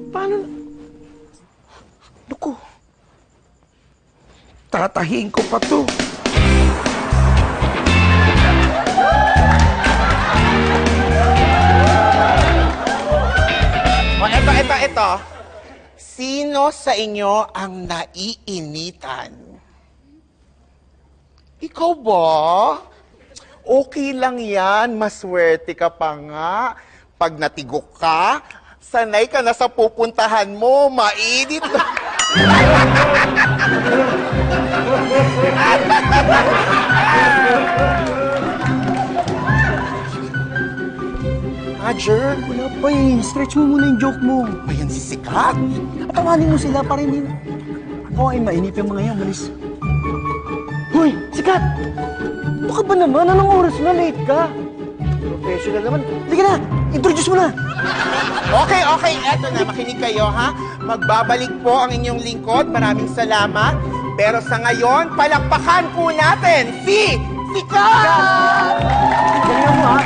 Paano na? Naku. Tatahiin ko pa to. O, eto. Sino sa inyo ang naiinitan? Ikaw ba? Okay lang yan. Maswerte ka pa nga. Pag natigok ka, sanay ka na sa pupuntahan mo. Mainit na. Roger, Wala pa eh. Stretch mo muna yung joke mo. ba yan si Sikat? Patawanin mo sila para hindi... Ako ay mainip yung mga yan. Malis. Hoy! Sikat! Ano ka ba naman? Anong oras na? Late ka. Professional naman. Sige na! Introduce mo na! Okay. Eto na. Makinig kayo, ha? Magbabalik po ang inyong lingkod. Maraming salamat. Pero sa ngayon, palakpakan po natin si Sikat! Galingan mo, ha?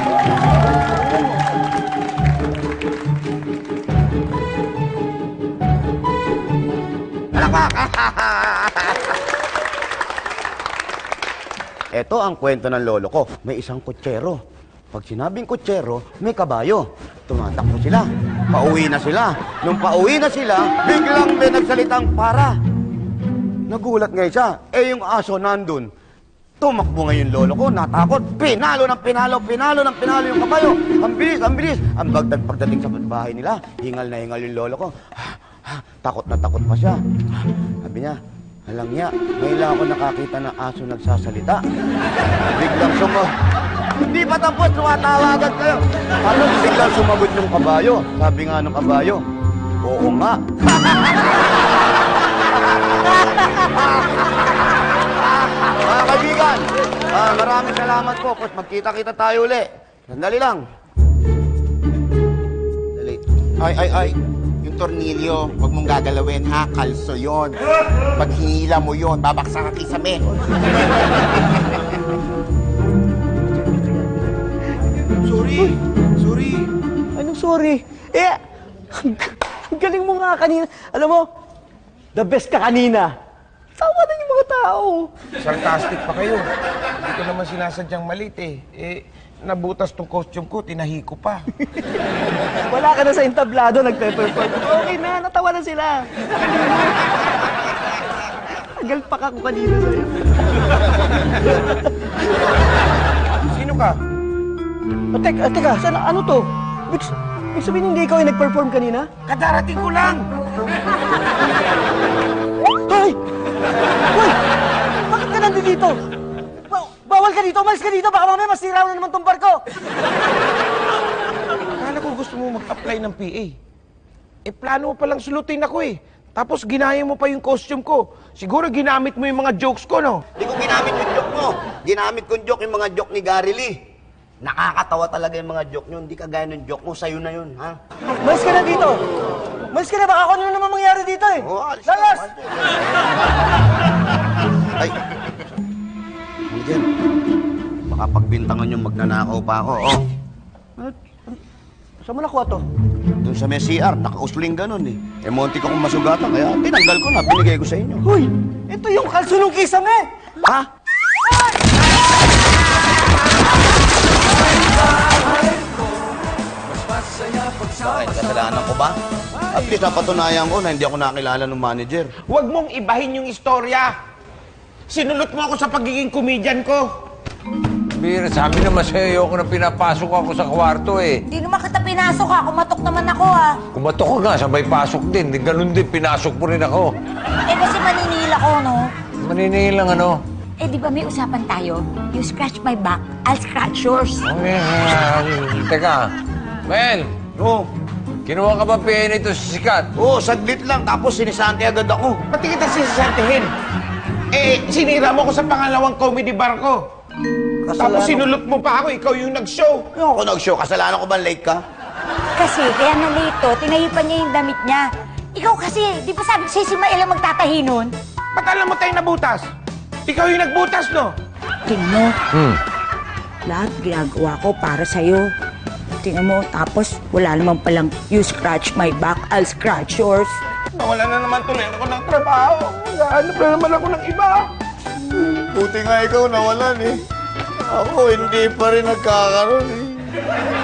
Ito ang kwento ng lolo ko. May isang kutsero. Pag sinabing kutsero, may kabayo. Tumatakbo sila. Pauwi na sila. Nung pauwi na sila, biglang may nagsalitang para. Nagulat ngayon siya. Yung aso nandun. Tumakbo ngayon lolo ko, natakot. Pinalo ng pinalo yung kabayo. Ang bilis. Ang pagdating sa bahay nila, hingal na hingal yung lolo ko. Takot na takot pa siya. Sabi niya, alam niya, ngayon lang ako nakakita ng aso nagsasalita. Biglang Hindi pa tapos, tumatawagan kayo. Ano, biglang sumagot yung kabayo. Sabi nga ng kabayo, oo nga. Mga kaibigan, maraming salamat po. Tapos magkita-kita tayo uli. Sandali lang. Dali. Ay. Yung tornilyo, huwag mong gagalawin, ha? Kalso yon. Pag hinila mo yon, babaksa ka kisame. Sorry. Anong sorry? Ang galing mo nga kanina. Alam mo, the best ka kanina. Tawa na yung mga tao. Sarcastic pa kayo. Hindi ko naman sinasadyang malit eh. Nabutas tong costume ko, tinahi ko pa. Wala ka na sa entablado, nagpe-perform. Okay na, natawa na sila. Tagal pa ka ko kanina sa'yo. Sino ka? Teka, ano to? Ibig sabihin hindi ikaw yung nag-perform kanina? Kadarating ko lang! Hoy! Bakit ka nandito? Bawal ka dito! Umalis ka dito! Baka mamaya masira na naman tong barko! Akala ko gusto mo mag-apply ng PA. Plano mo palang sulutin ako eh. Tapos ginaya mo pa yung costume ko. Siguro ginamit mo yung mga jokes ko, no? Hindi ko ginamit yung joke mo. Ginamit kong joke yung mga joke ni Gary Lee. Nakakatawa talaga yung mga joke nyo. Hindi kagaya ng joke mo. Sa'yo na yun, ha? Umalis ka na dito! Umalis ka na! Baka ano naman mangyari dito eh! Oo, alis Lalas! Ay! Ano dyan? Baka pagbintangan yung magnanakaw pa ako, oh. Saan mo nakuha to? Doon sa may CR, nakausling ganun eh. Monti ka kong masugatan, kaya tinanggal ko na, binigay ko sa inyo. Hoy! Ito yung kalso ng kisame! Ha? Bakit? Kasalanan ko ba? At least napatunayan ko na hindi ako nakilala ng manager. Huwag mong ibahin yung istorya. Sinulot mo ako sa pagiging komedyan ko. Bira, sabi naman sa'yo, ayoko na pinapasok ako sa kwarto eh. Hindi naman kita pinasok ha. Kumatok naman ako ha. Kumatok ka nga, sabay pasok din. Di ganun din, pinasok mo rin ako. Kasi maninila ko, no? Maniningil lang ano. Di ba may usapan tayo? You scratch my back, I'll scratch yours. Teka, Mel, Oo. kinuha ka ba PA nito si Sikat? Oo, saglit lang, tapos sinisante agad ako. Pati kita sisasantihin. Sinira mo ko sa pangalawang comedy bar ko. Tapos sinulot mo pa ako, ikaw yung nag-show. Yung ako nag-show, kasalanan ko ba late ka? Kasi kaya na late to, tinayupan niya yung damit niya. Ikaw kasi, di ba sabi si Maela magtatahi nun? Ba't alam mo tayo nabutas? Ikaw yung nagbutas, no? Tingnan mo, lahat ginagawa ko para sa'yo. tingnan mo. Tapos, wala naman palang, you scratch my back, I'll scratch yours. Nawala na naman tuloy ako ng trabaho. Maghahanap na naman ako ng iba. Buti nga ikaw nawalan eh. Ako hindi pa rin nagkakaroon eh.